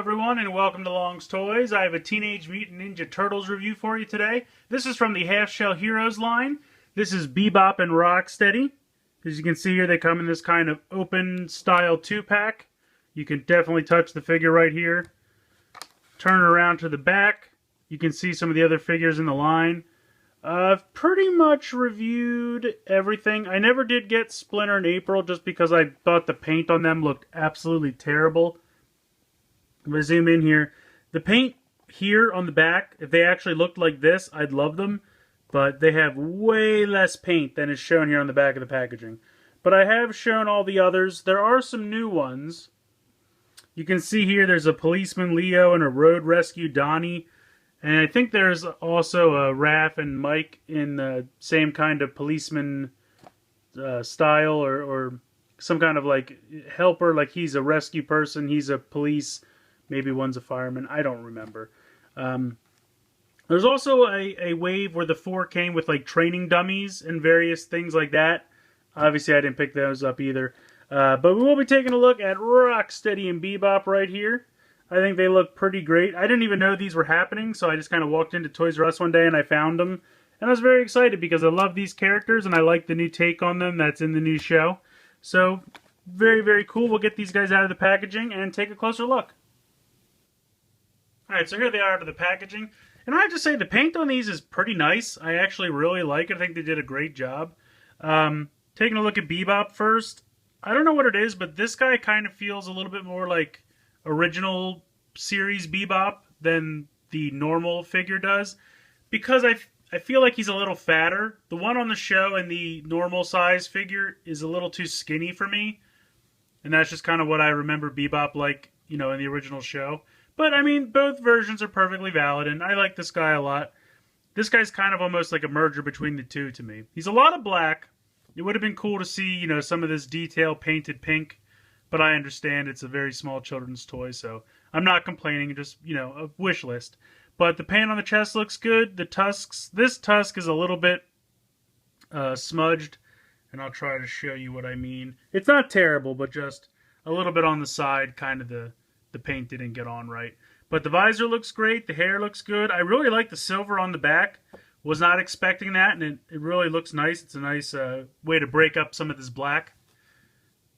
everyone, and welcome to Long's Toys. I have a Teenage Mutant Ninja Turtles review for you today. This is from the Half Shell Heroes line. This is Bebop and Rocksteady. As you can see here, they come in this kind of open style 2-pack. You can definitely touch the figure right here. Turn it around to the back. You can see some of the other figures in the line. I've pretty much reviewed everything. I never did get Splinter and April just because I thought the paint on them looked absolutely terrible. I'm going to zoom in here. The paint here on the back, if they actually looked like this, I'd love them. But they have way less paint than is shown here on the back of the packaging. But I have shown all the others. There are some new ones. You can see here there's a Policeman Leo and a Road Rescue Donnie. And I think there's also a Raph and Mike in the same kind of policeman style or some kind of like helper, like he's a rescue person, he's a police, maybe one's a fireman, I don't remember. There's also a wave where the 4 came with like training dummies and various things like that. Obviously I didn't pick those up either. But we will be taking a look at Rocksteady and Bebop right here. I think they look pretty great. I didn't even know these were happening, so I just kind of walked into Toys R Us one day and I found them. And I was very excited because I love these characters and I like the new take on them that's in the new show. So, very, very cool. We'll get these guys out of the packaging and take a closer look. Alright, so here they are out of the packaging. And I have to say, the paint on these is pretty nice. I actually really like it. I think they did a great job. Taking a look at Bebop first. I don't know what it is, but this guy kind of feels a little bit more like original series Bebop than the normal figure does, because I feel like he's a little fatter. The one on the show and the normal size figure is a little too skinny for me, and that's just kind of what I remember Bebop like, you know, in the original show. But I mean, both versions are perfectly valid, and I like this guy a lot. This guy's kind of almost like a merger between the two to me. He's a lot of black. It would have been cool to see, you know, some of this detail painted pink. But I understand it's a very small children's toy, so I'm not complaining, just, you know, a wish list. But the paint on the chest looks good. The tusks, this tusk is a little bit smudged, and I'll try to show you what I mean. It's not terrible, but just a little bit on the side, kind of the paint didn't get on right. But the visor looks great, the hair looks good. I really like the silver on the back. Was not expecting that, and it really looks nice. It's a nice way to break up some of this black.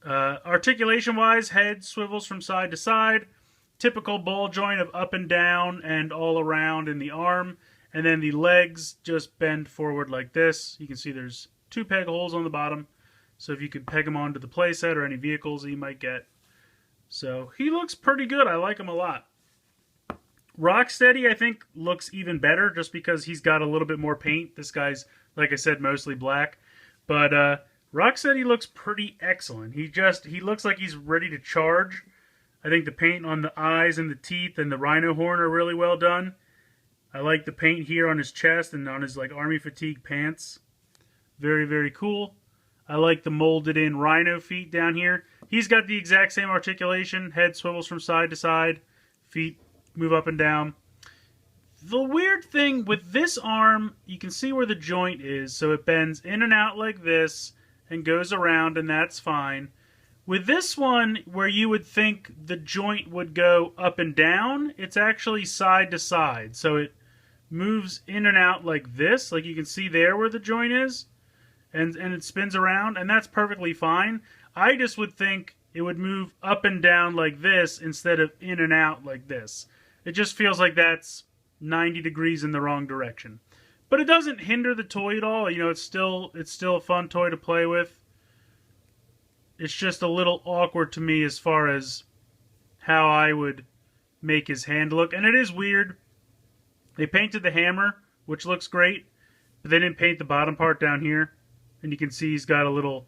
Articulation-wise, head swivels from side to side. Typical ball joint of up and down and all around in the arm. And then the legs just bend forward like this. You can see there's 2 peg holes on the bottom. So if you could peg them onto the playset or any vehicles that you might get. So he looks pretty good. I like him a lot. Rocksteady, I think, looks even better just because he's got a little bit more paint. This guy's, like I said, mostly black. But, Rocksteady looks pretty excellent. He looks like he's ready to charge. I think the paint on the eyes and the teeth and the rhino horn are really well done. I like the paint here on his chest and on his like army fatigue pants. Very, very cool. I like the molded in rhino feet down here. He's got the exact same articulation. Head swivels from side to side. Feet move up and down. The weird thing with this arm, you can see where the joint is. So it bends in and out like this and goes around, and that's fine. With this one, where you would think the joint would go up and down, it's actually side to side. So it moves in and out like this, like you can see there where the joint is, and it spins around, and that's perfectly fine. I just would think it would move up and down like this instead of in and out like this. It just feels like that's 90 degrees in the wrong direction. But it doesn't hinder the toy at all. You know, it's still a fun toy to play with. It's just a little awkward to me as far as how I would make his hand look. And it is weird. They painted the hammer, which looks great, but they didn't paint the bottom part down here. And you can see he's got a little,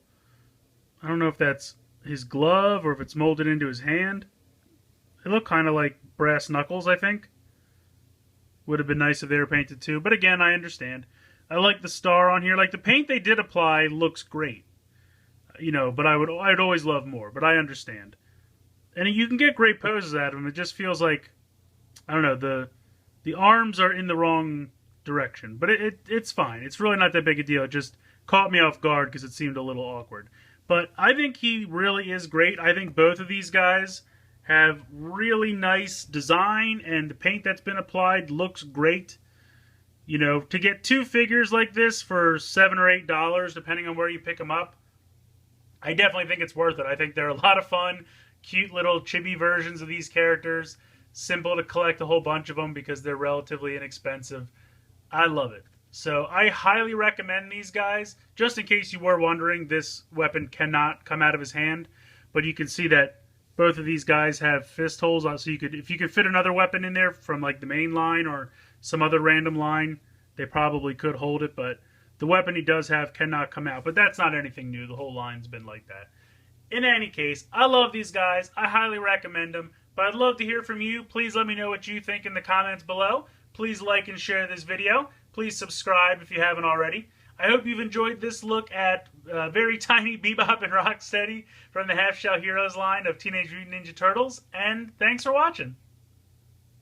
I don't know if that's his glove or if it's molded into his hand. They look kind of like brass knuckles, I think. Would have been nice if they were painted too. But again, I understand. I like the star on here. Like the paint they did apply looks great. You know, but I'd always love more. But I understand. And you can get great poses out of them. It just feels like, I don't know, the arms are in the wrong direction. But it's fine. It's really not that big a deal. It just caught me off guard because it seemed a little awkward. But I think he really is great. I think both of these guys have really nice design, and the paint that's been applied looks great. You know, to get 2 figures like this for $7 or $8, depending on where you pick them up, I definitely think it's worth it. I think they're a lot of fun, cute little chibi versions of these characters. Simple to collect a whole bunch of them because they're relatively inexpensive. I love it. So I highly recommend these guys. Just in case you were wondering, this weapon cannot come out of his hand. But you can see that both of these guys have fist holes, so you could, if you could fit another weapon in there from like the main line or some other random line, they probably could hold it. But the weapon he does have cannot come out. But that's not anything new. The whole line's been like that. In any case, I love these guys. I highly recommend them. But I'd love to hear from you. Please let me know what you think in the comments below. Please like and share this video. Please subscribe if you haven't already. I hope you've enjoyed this look at very tiny Bebop and Rocksteady from the Half Shell Heroes line of Teenage Mutant Ninja Turtles, and thanks for watching.